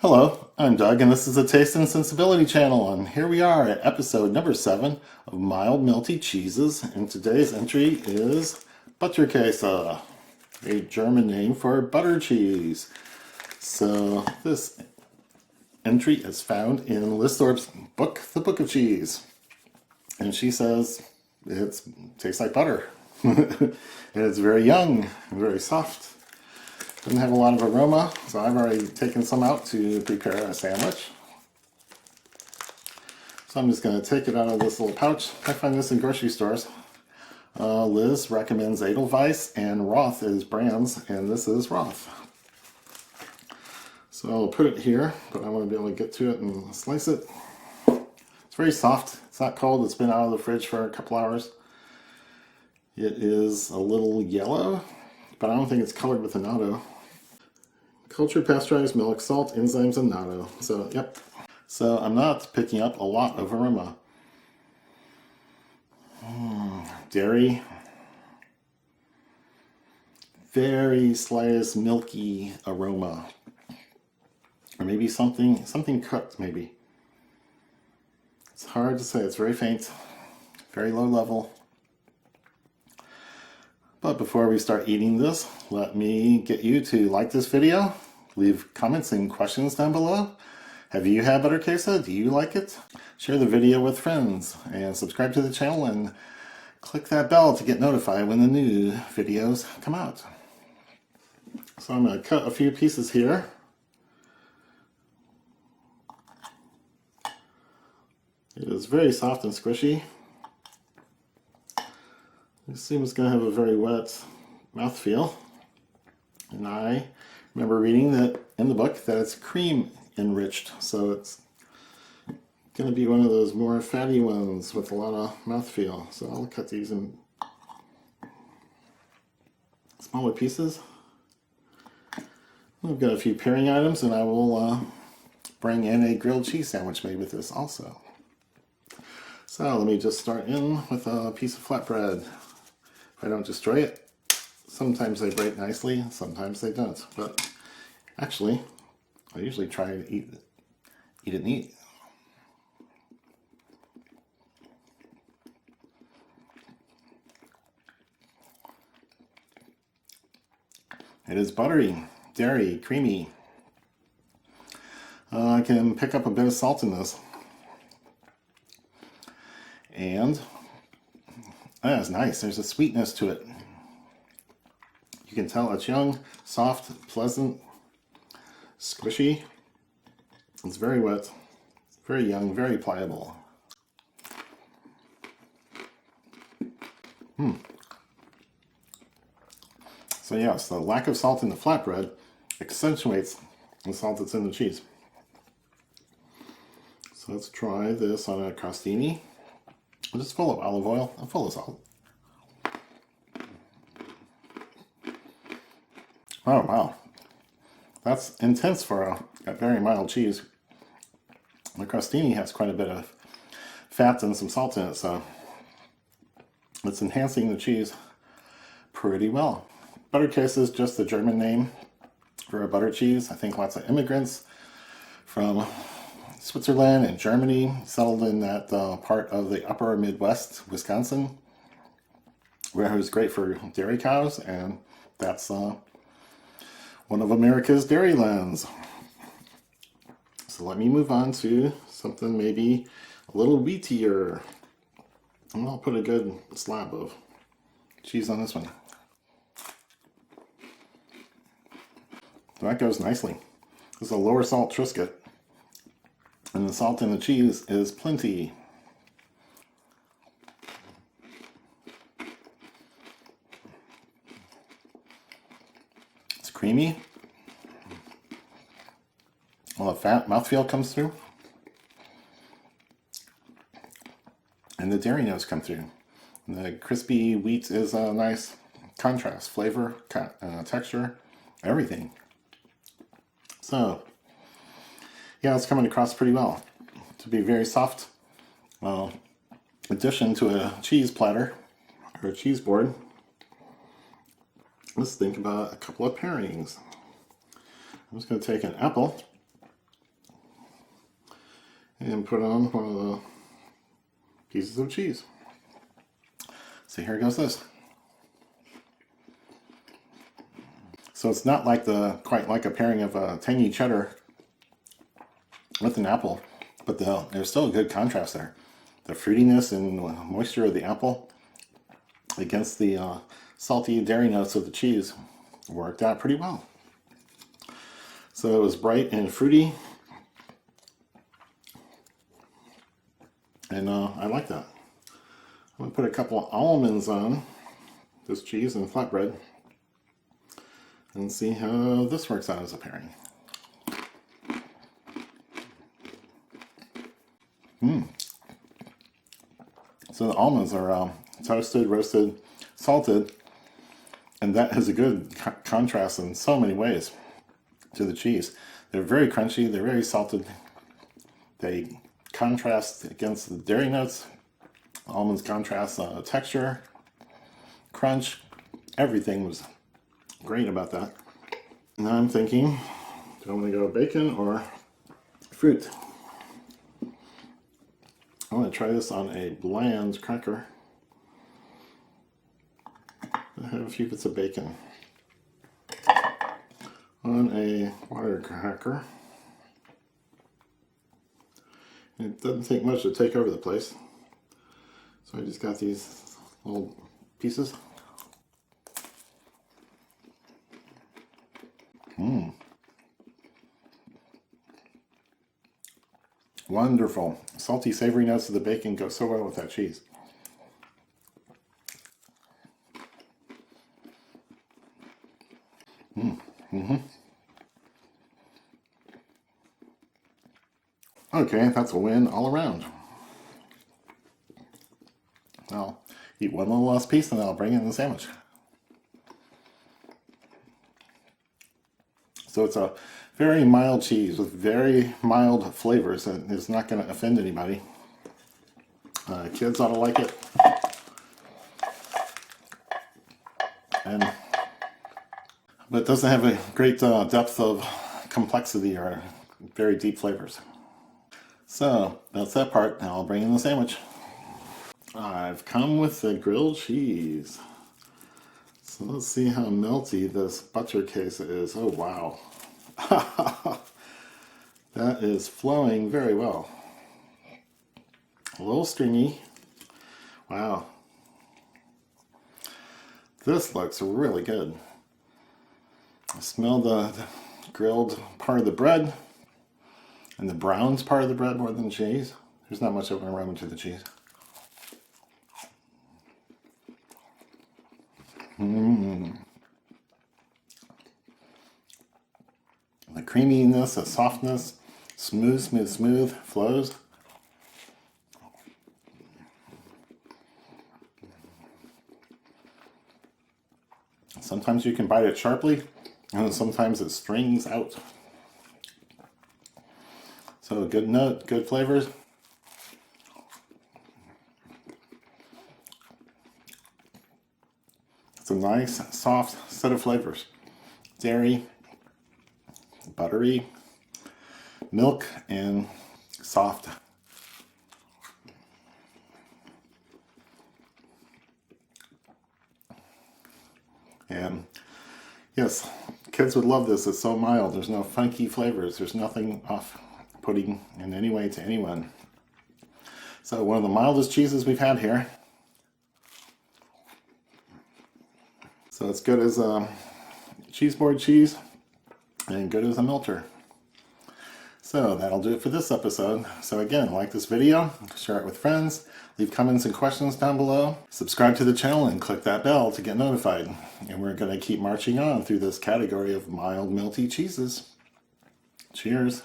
Hello, I'm Doug, and this is the Taste and Sensibility channel, and here we are at episode number 7 of Mild Melty Cheeses, and today's entry is Butterkäse, a German name for butter cheese. So this entry is found in Liz Thorpe's book, The Book of Cheese, and she says it tastes like butter, and it's very young and very soft. Doesn't have a lot of aroma, so I've already taken some out to prepare a sandwich. So I'm just going to take it out of this little pouch. I find this in grocery stores. Liz recommends Edelweiss and Roth as brands, and this is Roth. So I'll put it here, but I want to be able to get to it and slice it. It's very soft. It's not cold. It's been out of the fridge for a couple hours. It is a little yellow, but I don't think it's colored with annatto. Cultured pasteurized milk, salt, enzymes, and annatto. So, yep. So I'm not picking up a lot of aroma. Dairy. Very slightest milky aroma. Or maybe something cooked, maybe. It's hard to say. It's very faint. Very low level. But before we start eating this, let me get you to like this video, leave comments and questions down below. Have you had butterkäse? Do you like it? Share the video with friends and subscribe to the channel and click that bell to get notified when the new videos come out. So I'm going to cut a few pieces here. It is very soft and squishy. It seems going to have a very wet mouthfeel, and I remember reading that in the book that it's cream enriched, so it's going to be one of those more fatty ones with a lot of mouthfeel. So I'll cut these in smaller pieces. We've got a few pairing items, and I will bring in a grilled cheese sandwich made with this also. So let me just start in with a piece of flatbread. If I don't destroy it, sometimes they break nicely, sometimes they don't. But actually, I usually try to eat it neat. It is buttery, dairy, creamy. I can pick up a bit of salt in this. And that's nice. There's a sweetness to it. You can tell it's young, soft, pleasant, squishy. It's very wet, very young, very pliable. So yes, the lack of salt in the flatbread accentuates the salt that's in the cheese. So let's try this on a crostini. It's full of olive oil and full of salt. Oh wow, that's intense for a very mild cheese. The crostini has quite a bit of fat and some salt in it, so it's enhancing the cheese pretty well. Butterkäse is just the German name for a butter cheese. I think lots of immigrants from Switzerland and Germany settled in that part of the upper Midwest, Wisconsin, where it was great for dairy cows, and that's one of America's dairy lands. So let me move on to something maybe a little wheatier. And I'll put a good slab of cheese on this one. That goes nicely. This is a lower salt Triscuit, and the salt in the cheese is plenty. It's creamy. Well, the fat mouthfeel comes through, and the dairy notes come through. And the crispy wheat is a nice contrast, flavor, texture, everything. So, yeah, it's coming across pretty well. To be very soft addition to a cheese platter or a cheese board. Let's think about a couple of pairings. I'm just going to take an apple and put on one of the pieces of cheese. So here goes this. So it's not like quite like a pairing of a tangy cheddar with an apple, but there's still a good contrast there. The fruitiness and moisture of the apple against the salty dairy notes of the cheese worked out pretty well. So it was bright and fruity, and I like that. I'm going to put a couple of almonds on this cheese and flatbread and see how this works out as a pairing. So the almonds are toasted, roasted, salted, and that has a good contrast in so many ways to the cheese. They're very crunchy, they're very salted, they contrast against the dairy notes. Almonds contrast texture, crunch, everything was great about that. Now I'm thinking, do I want to go bacon or fruit? I want to try this on a bland cracker. I have a few bits of bacon on a water cracker. It doesn't take much to take over the place. So I just got these little pieces. Wonderful. Salty, savory notes of the bacon go so well with that cheese. Okay, that's a win all around. I'll eat one little last piece and then I'll bring it in the sandwich. So it's a very mild cheese with very mild flavors that is not going to offend anybody. Kids ought to like it. But it doesn't have a great depth of complexity or very deep flavors. So that's that part. Now I'll bring in the sandwich. I've come with the grilled cheese. So let's see how melty this butterkäse is. Oh wow. That is flowing very well. A little stringy. Wow. This looks really good. I smell the grilled part of the bread and the browned part of the bread more than the cheese. There's not much of an aroma to the cheese. The creaminess, the softness, smooth, flows. Sometimes you can bite it sharply, and sometimes it strings out. So good note, good flavors. It's a nice, soft set of flavors. Dairy, buttery, milk, and soft. And yes, kids would love this. It's so mild. There's no funky flavors. There's nothing off-putting in any way to anyone. So one of the mildest cheeses we've had here. So it's good as a cheese board cheese and good as a melter. So that'll do it for this episode. So again, like this video, share it with friends, leave comments and questions down below, subscribe to the channel and click that bell to get notified. And we're going to keep marching on through this category of mild melty cheeses. Cheers.